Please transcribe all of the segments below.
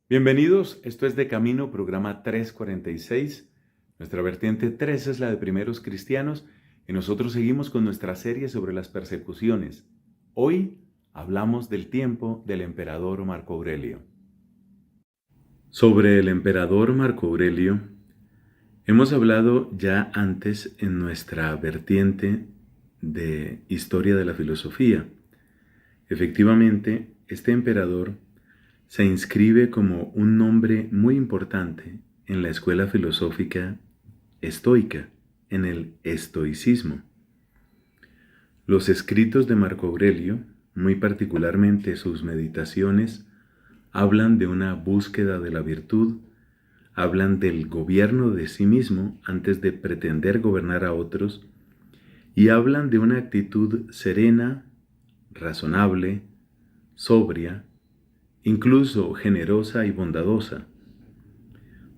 Bienvenidos, esto es De Camino, programa 346. Nuestra vertiente 3 es la de primeros cristianos y nosotros seguimos con nuestra serie sobre las persecuciones. Hoy hablamos del tiempo del emperador Marco Aurelio. Sobre el emperador Marco Aurelio, hemos hablado ya antes en nuestra vertiente de historia de la filosofía. Efectivamente, este emperador se inscribe como un nombre muy importante en la escuela filosófica estoica, en el estoicismo. Los escritos de Marco Aurelio, muy particularmente sus meditaciones, hablan de una búsqueda de la virtud, hablan del gobierno de sí mismo antes de pretender gobernar a otros, y hablan de una actitud serena, razonable, sobria, incluso generosa y bondadosa.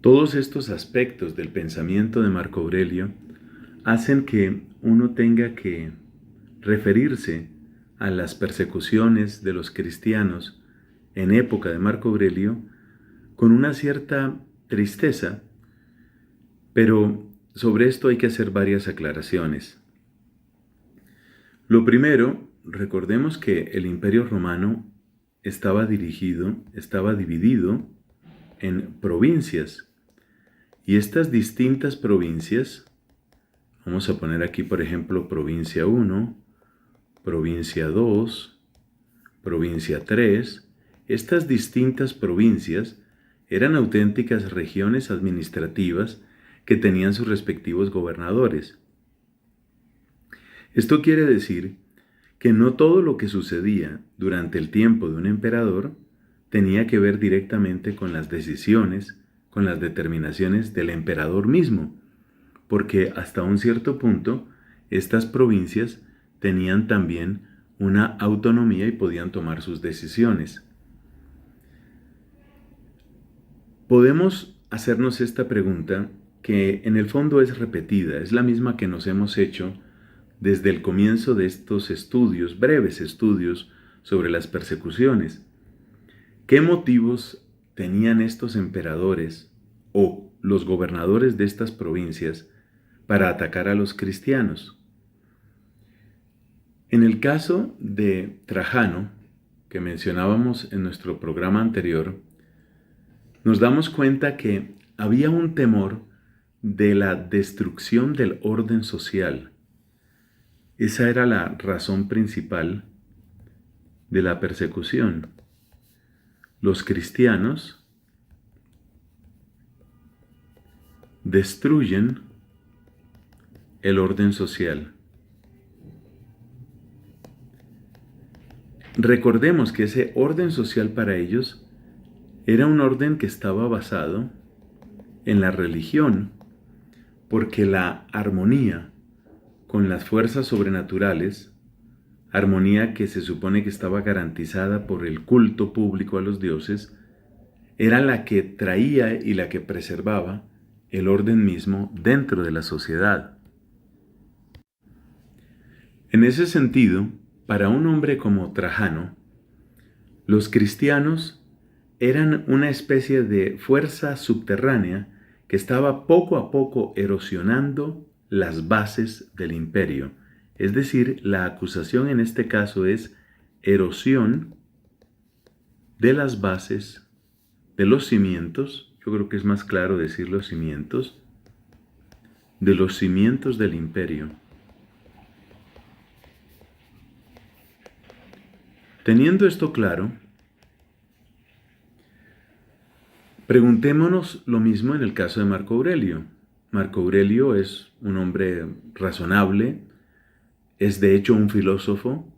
Todos estos aspectos del pensamiento de Marco Aurelio hacen que uno tenga que referirse a las persecuciones de los cristianos en época de Marco Aurelio con una cierta tristeza, pero sobre esto hay que hacer varias aclaraciones. Lo primero, recordemos que el Imperio Romano estaba dividido en provincias. Y estas distintas provincias, vamos a poner aquí por ejemplo provincia 1, provincia 2, provincia 3, estas distintas provincias eran auténticas regiones administrativas que tenían sus respectivos gobernadores. Esto quiere decir que no todo lo que sucedía durante el tiempo de un emperador tenía que ver directamente con las decisiones, con las determinaciones del emperador mismo, porque hasta un cierto punto estas provincias tenían también una autonomía y podían tomar sus decisiones. Podemos hacernos esta pregunta que en el fondo es repetida, es la misma que nos hemos hecho desde el comienzo de estos estudios, breves estudios sobre las persecuciones. ¿Qué motivos tenían estos emperadores o los gobernadores de estas provincias para atacar a los cristianos? En el caso de Trajano, que mencionábamos en nuestro programa anterior, nos damos cuenta que había un temor de la destrucción del orden social. Esa era la razón principal de la persecución. Los cristianos destruyen el orden social. Recordemos que ese orden social para ellos era un orden que estaba basado en la religión, porque la armonía con las fuerzas sobrenaturales, armonía que se supone que estaba garantizada por el culto público a los dioses, era la que traía y la que preservaba el orden mismo dentro de la sociedad. En ese sentido, para un hombre como Trajano, los cristianos eran una especie de fuerza subterránea que estaba poco a poco erosionando las bases del imperio. Es decir, la acusación en este caso es erosión de las bases, de los cimientos, yo creo que es más claro decir los cimientos, de los cimientos del imperio. Teniendo esto claro, preguntémonos lo mismo en el caso de Marco Aurelio. Marco Aurelio es un hombre razonable, es de hecho un filósofo,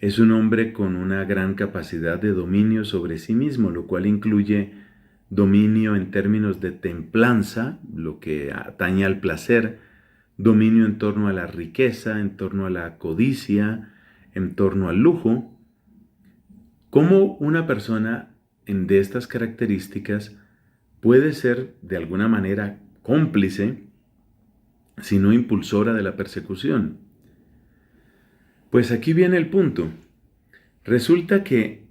es un hombre con una gran capacidad de dominio sobre sí mismo, lo cual incluye dominio en términos de templanza, lo que atañe al placer, dominio en torno a la riqueza, en torno a la codicia, en torno al lujo. ¿Cómo una persona de estas características puede ser de alguna manera cómplice, si no impulsora de la persecución? Pues aquí viene el punto. Resulta que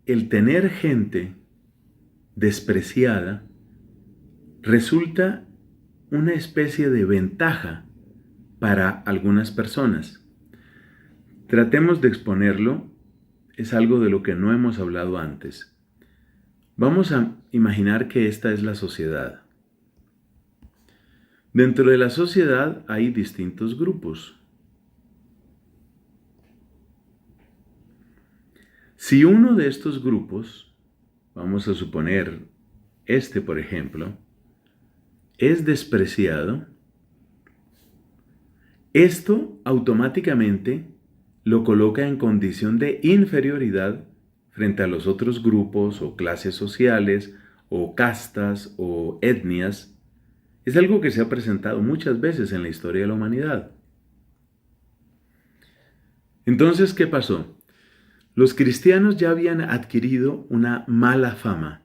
el tener gente despreciada, resulta una especie de ventaja para algunas personas. Tratemos de exponerlo, es algo de lo que no hemos hablado antes. Vamos a imaginar que esta es la sociedad. Dentro de la sociedad hay distintos grupos. Si uno de estos grupos, vamos a suponer este por ejemplo, es despreciado, esto automáticamente lo coloca en condición de inferioridad frente a los otros grupos o clases sociales o castas o etnias. Es algo que se ha presentado muchas veces en la historia de la humanidad. Entonces, ¿qué pasó? Los cristianos ya habían adquirido una mala fama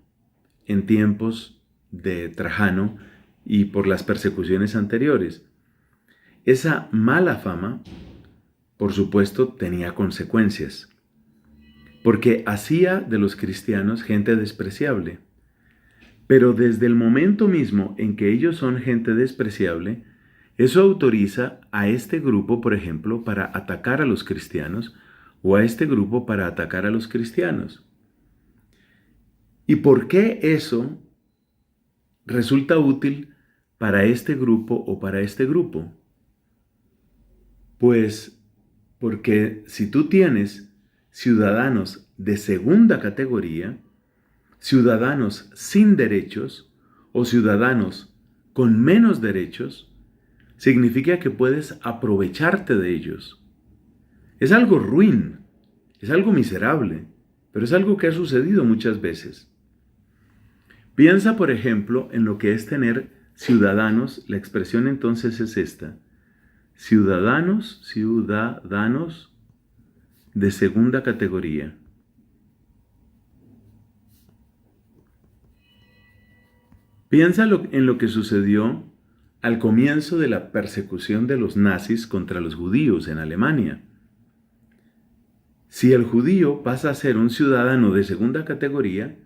en tiempos de Trajano y por las persecuciones anteriores. Esa mala fama, por supuesto, tenía consecuencias, porque hacía de los cristianos gente despreciable. Pero desde el momento mismo en que ellos son gente despreciable, eso autoriza a este grupo, por ejemplo, para atacar a los cristianos, o a este grupo para atacar a los cristianos. ¿Y por qué eso resulta útil para este grupo o para este grupo? Pues porque si tú tienes ciudadanos de segunda categoría, ciudadanos sin derechos o ciudadanos con menos derechos, significa que puedes aprovecharte de ellos. Es algo ruin, es algo miserable, pero es algo que ha sucedido muchas veces. Piensa, por ejemplo, en lo que es tener ciudadanos, la expresión entonces es esta: ciudadanos de segunda categoría. Piensa en lo que sucedió al comienzo de la persecución de los nazis contra los judíos en Alemania. Si el judío pasa a ser un ciudadano de segunda categoría,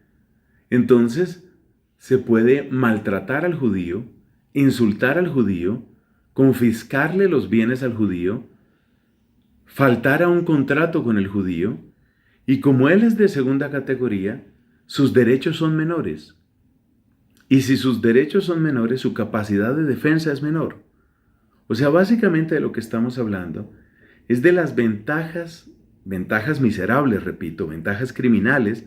entonces se puede maltratar al judío, insultar al judío, confiscarle los bienes al judío, faltar a un contrato con el judío, y como él es de segunda categoría, sus derechos son menores. Y si sus derechos son menores, su capacidad de defensa es menor. O sea, básicamente de lo que estamos hablando es de las ventajas miserables, repito, ventajas criminales,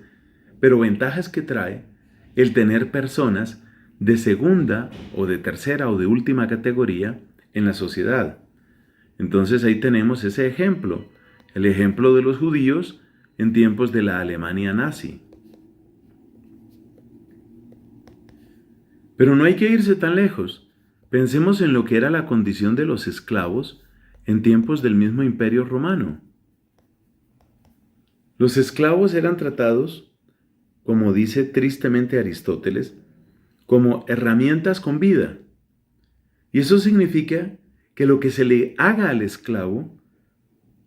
pero ventajas que trae el tener personas de segunda o de tercera o de última categoría en la sociedad. Entonces ahí tenemos ese ejemplo, el ejemplo de los judíos en tiempos de la Alemania nazi. Pero no hay que irse tan lejos. Pensemos en lo que era la condición de los esclavos en tiempos del mismo Imperio Romano. Los esclavos eran tratados, como dice tristemente Aristóteles, como herramientas con vida. Y eso significa que lo que se le haga al esclavo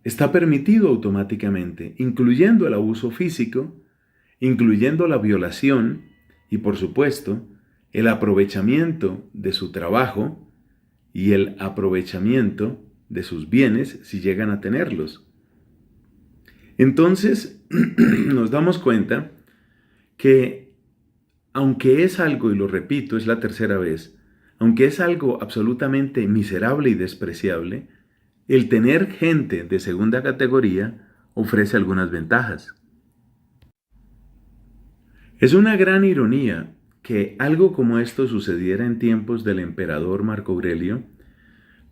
está permitido automáticamente, incluyendo el abuso físico, incluyendo la violación y, por supuesto, el aprovechamiento de su trabajo y el aprovechamiento de sus bienes si llegan a tenerlos. Entonces, nos damos cuenta que, aunque es algo, y lo repito, es la tercera vez, aunque es algo absolutamente miserable y despreciable, el tener gente de segunda categoría ofrece algunas ventajas. Es una gran ironía que algo como esto sucediera en tiempos del emperador Marco Aurelio,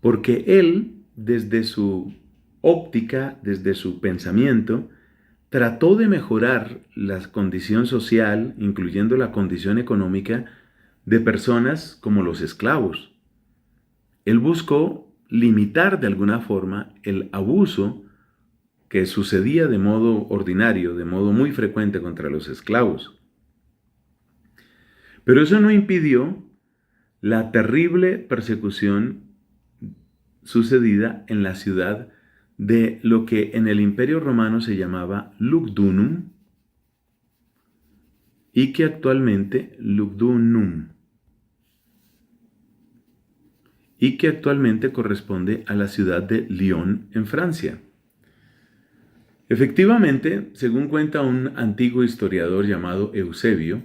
porque él, desde su óptica, desde su pensamiento, trató de mejorar la condición social, incluyendo la condición económica, de personas como los esclavos. Él buscó limitar de alguna forma el abuso que sucedía de modo ordinario, de modo muy frecuente contra los esclavos. Pero eso no impidió la terrible persecución sucedida en la ciudad de lo que en el Imperio Romano se llamaba Lugdunum y que actualmente Lugdunum, y que actualmente corresponde a la ciudad de Lyon en Francia. Efectivamente, según cuenta un antiguo historiador llamado Eusebio,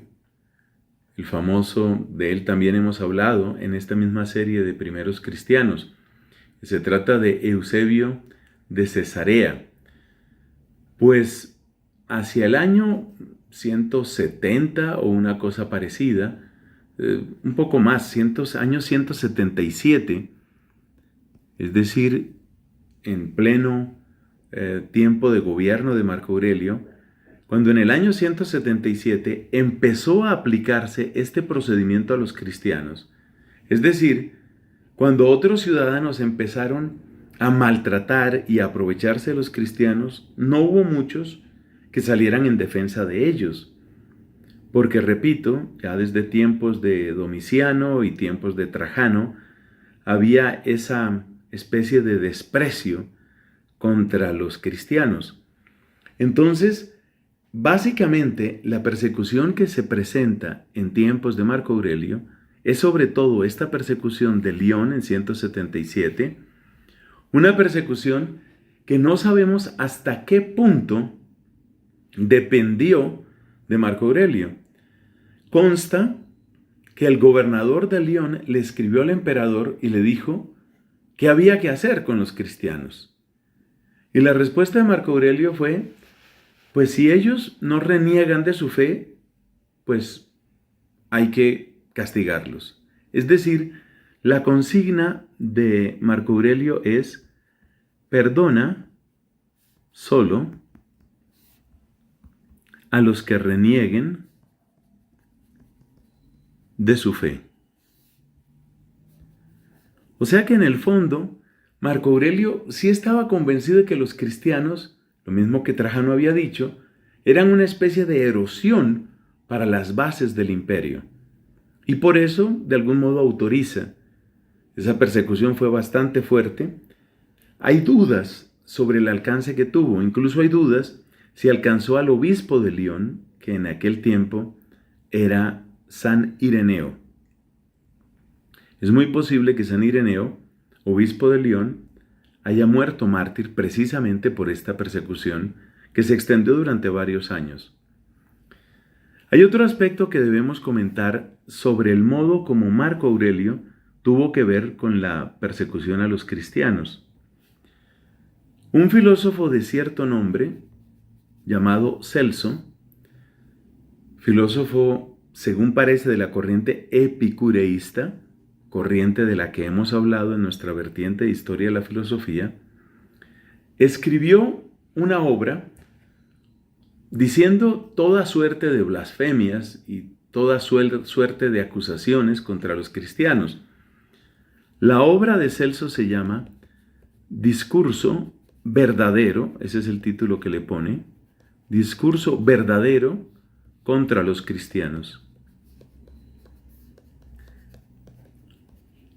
el famoso, de él también hemos hablado en esta misma serie de primeros cristianos. Se trata de Eusebio de Cesarea. Pues hacia el año 170 o una cosa parecida, un poco más, año 177, es decir, en pleno tiempo de gobierno de Marco Aurelio, cuando en el año 177 empezó a aplicarse este procedimiento a los cristianos. Es decir, cuando otros ciudadanos empezaron a maltratar y a aprovecharse de los cristianos, no hubo muchos que salieran en defensa de ellos. Porque, repito, ya desde tiempos de Domiciano y tiempos de Trajano, había esa especie de desprecio contra los cristianos. Entonces, básicamente, la persecución que se presenta en tiempos de Marco Aurelio es sobre todo esta persecución de Lyon en 177, una persecución que no sabemos hasta qué punto dependió de Marco Aurelio. Consta que el gobernador de Lyon le escribió al emperador y le dijo qué había que hacer con los cristianos. Y la respuesta de Marco Aurelio fue: pues si ellos no reniegan de su fe, pues hay que castigarlos. Es decir, la consigna de Marco Aurelio es: perdona solo a los que renieguen de su fe. O sea que en el fondo, Marco Aurelio sí estaba convencido de que los cristianos, lo mismo que Trajano había dicho, eran una especie de erosión para las bases del imperio. Y por eso, de algún modo, autoriza. Esa persecución fue bastante fuerte. Hay dudas sobre el alcance que tuvo. Incluso hay dudas si alcanzó al obispo de Lyon, que en aquel tiempo era San Ireneo. Es muy posible que San Ireneo, obispo de Lyon, haya muerto mártir precisamente por esta persecución que se extendió durante varios años. Hay otro aspecto que debemos comentar sobre el modo como Marco Aurelio tuvo que ver con la persecución a los cristianos. Un filósofo de cierto nombre, llamado Celso, filósofo, según parece, de la corriente epicureísta, corriente de la que hemos hablado en nuestra vertiente de historia de la filosofía, escribió una obra diciendo toda suerte de blasfemias y toda suerte de acusaciones contra los cristianos. La obra de Celso se llama Discurso verdadero, ese es el título que le pone, Discurso verdadero contra los cristianos.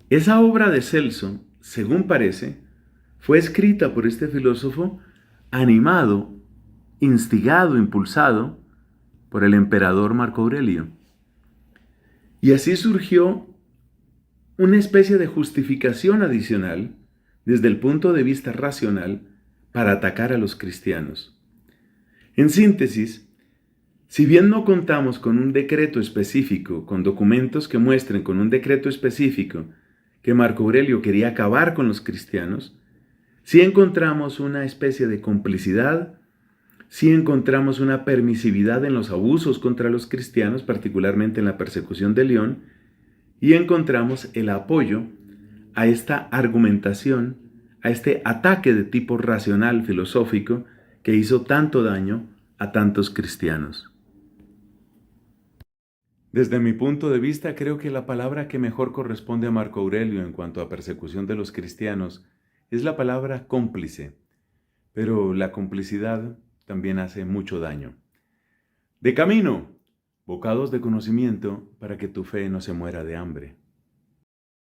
Esa obra de Celso, según parece, fue escrita por este filósofo animado, instigado, impulsado por el emperador Marco Aurelio. Y así surgió una especie de justificación adicional desde el punto de vista racional para atacar a los cristianos. En síntesis, si bien no contamos con un decreto específico, con documentos que muestren con un decreto específico que Marco Aurelio quería acabar con los cristianos, sí encontramos una especie de complicidad, sí encontramos una permisividad en los abusos contra los cristianos, particularmente en la persecución de Lyon, y encontramos el apoyo a esta argumentación, a este ataque de tipo racional filosófico que hizo tanto daño a tantos cristianos. Desde mi punto de vista, creo que la palabra que mejor corresponde a Marco Aurelio en cuanto a persecución de los cristianos es la palabra cómplice, pero la complicidad también hace mucho daño. De camino, bocados de conocimiento para que tu fe no se muera de hambre.